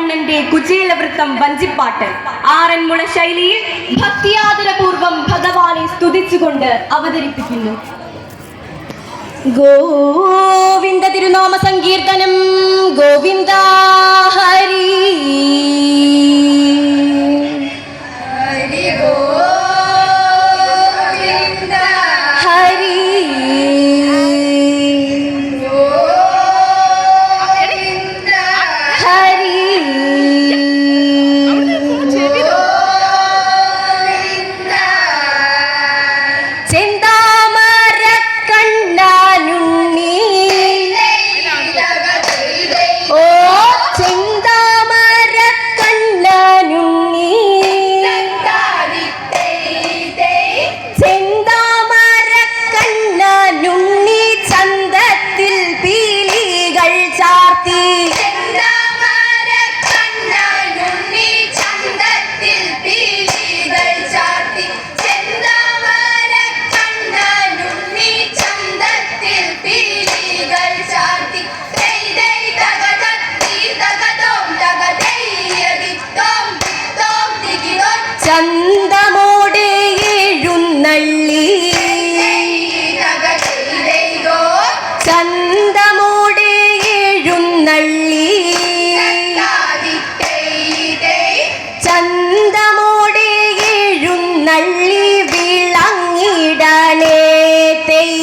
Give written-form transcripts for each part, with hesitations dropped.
കണ്ണന്റെ കുചേലവൃത്തം വഞ്ചിപ്പാട്ട് ആറന്മുള ശൈലിയിൽ ഭക്തിയാദരപൂർവം ഭഗവാനെ സ്തുതിച്ചുകൊണ്ട് അവതരിപ്പിക്കുന്നു. ഗോവിന്ദ തിരുനാമ സങ്കീർത്തനം. ഗോവിന്ദ ഹരി ചന്തമോടെ എഴുന്നള്ളി ചന്തമോടെ എഴുന്നള്ളി ചന്തമോടെ എഴുന്നള്ളി വിളങ്ങിടണേ തെയ്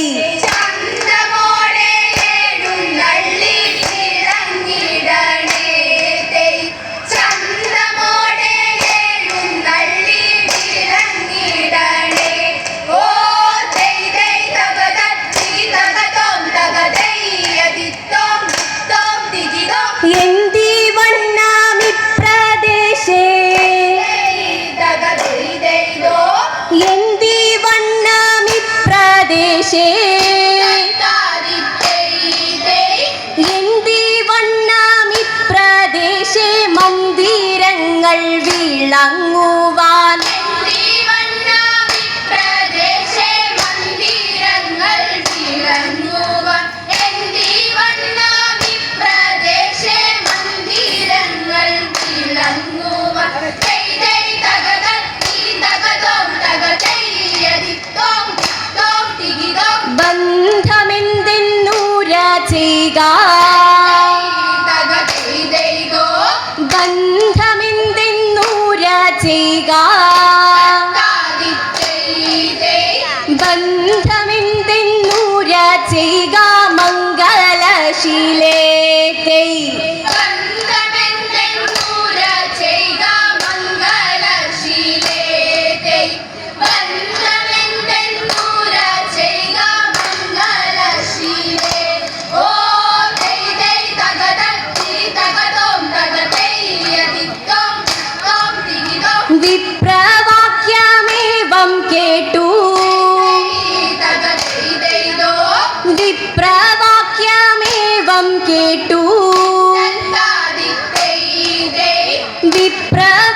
മന്ദിരങ്ങൾ വിളങ്ങുവാൻ ബന്ധമെന്തെന്നൂര ചെയ്യുക ബന്ധമെന്തെന്നൂര ചെയ്യുക ബന്ധമെന്തെന്നൂര ചെയ്യുക മംഗളശീലേ വിപ്രവാക്യമേവം കേട്ടു വിപ്രവാക്യമേവം കേട്ടു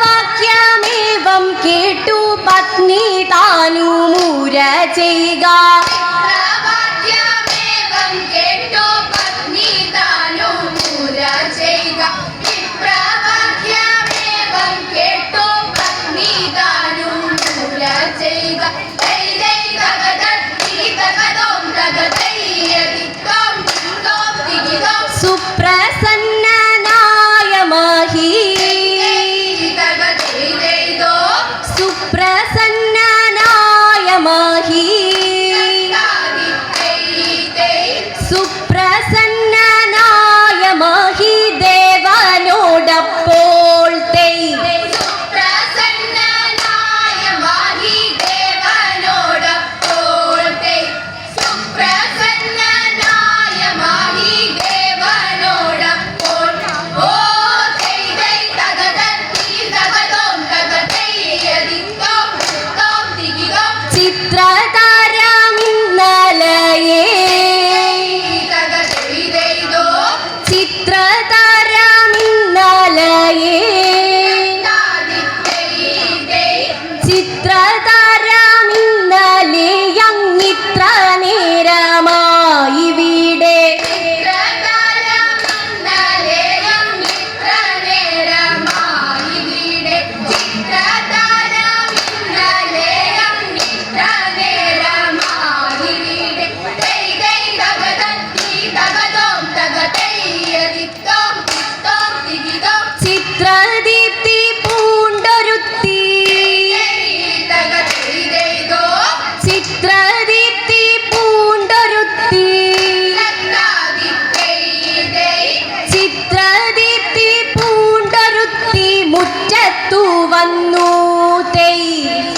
വിപ്രവാക്യമേവം കേട്ടു പത്നി താനു മൂര ചെയ്യുക സുപ്രസന്നനായ മഹി സുപ്രസന്നനായ മഹി വന്നു തൈ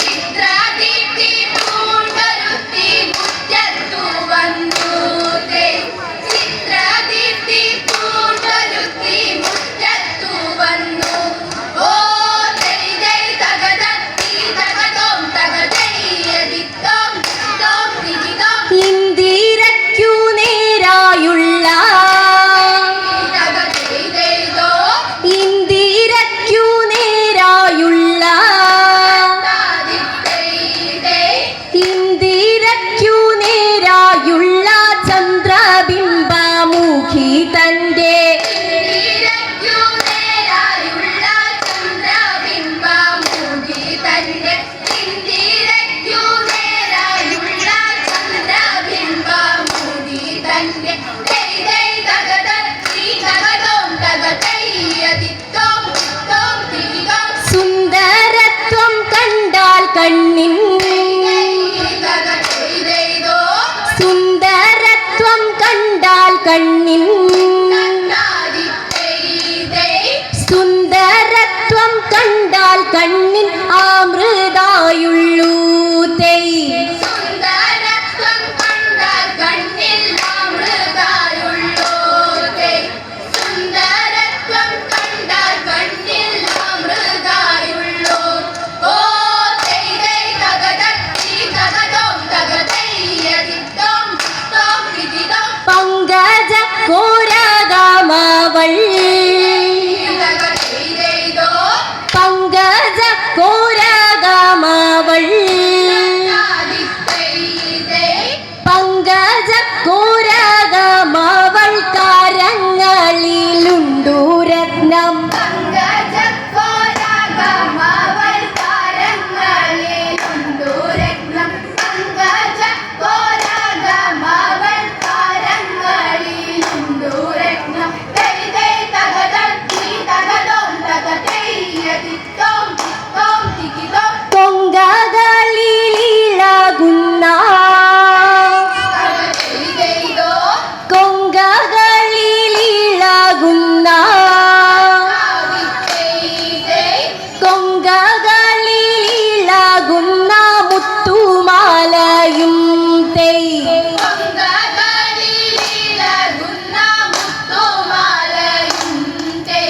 ചിത്രദീപ്തി പൂണ്ടൊരുത്തി മുറ്റത്തു വന്നു തൈ ചിത്രദീപ്തി പൂണ്ടൊരുത്തി മുറ്റത്തു വന്നു ഓ തൈ തൈ തകതത്തി തകതോം തകതയ്യദിത്തോം തോം തിരിതോം ഇന്ദിരയ്ക്കു നേരായുള്ള തകതൈ തൈതോ ഇന്ദിരയ്ക്കു നേരായുള്ള താദിത്തൈ തൈ ഇന്ദിരയ്ക്കു നേരായുള്ള ചന്ദ്രബിംബമുഖി തന്റെ ഇന്ദിരയ്ക്കു നേരായുള്ള ചന്ദ്രബിംബമുഖി തന്റെ ഇന്ദിരയ്ക്കു നേരായുള്ള ചന്ദ്രബിംബമുഖി തന്റെ ദൈ ദൈ തകതത്തി തകതോം തകതയ്യദിത്തോം തോം തിരിതോം സുന്ദരത്വം കണ്ടാൽ കണ്ണിൻ തകതൈ ദൈതോ സുന്ദരത്വം കണ്ടാൽ കണ്ണിൻ താദിത്തൈ ദൈ സുന്ദരത്വം കണ്ടാൽ കണ്ണിൻ അമൃതായുള്ളൂ തൈ സുന്ദരത്വം കണ്ടാൽ കണ്ണിൽ അമൃതായുള്ളൂ തൈ സുന്ദരത്വം കണ്ടാൽ കണ്ണിൽ അമൃതായുള്ളൂ ഓ തൈ തൈ തകതത്തി തകതോം തകതയ്യദിത്തോം തോം തിരിതോം പങ്കജ കോരകമവൾ തകതൈ ദൈതോ പങ്കജ കോരകമവൾ താദിത്തൈ ദൈ പങ്കജ കോരകമവൾ കരങ്ങളിലുണ്ടു രത്നം പങ്കജക്കോരകമവൾ താരങ്ങളിലുണ്ടു രത്നം പങ്കജക്കോരകമവൾ താരങ്ങളിലുണ്ടു രത്നം ദൈ ദൈ തകതത്തി തകതോം തകതയ്യദിത്തോം തോം തിരിതോം കൊങ്കകളിലിളകുന്ന തകതൈ ദൈതോ കൊങ്കകളിലിളകുന്ന താദിത്തൈ ദൈ കൊങ്കകളിലിളകുന്ന മുത്തുമാലയും തൈ പൊങ്കകളിലിളകുന്ന മുത്തുമാലയും തൈ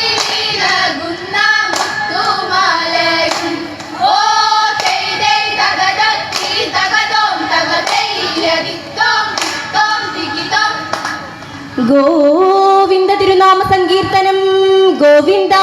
പൊങ്കകളിലിളകുന്ന മുത്തുമാലയും ഓ തൈ തൈ തകതത്തി തകതോം തകതയ്യദിത്തോം തോം തിരിതോം ഗോവിന്ദ തിരുനാമ സങ്കീർത്തനം ഗോവിന്ദ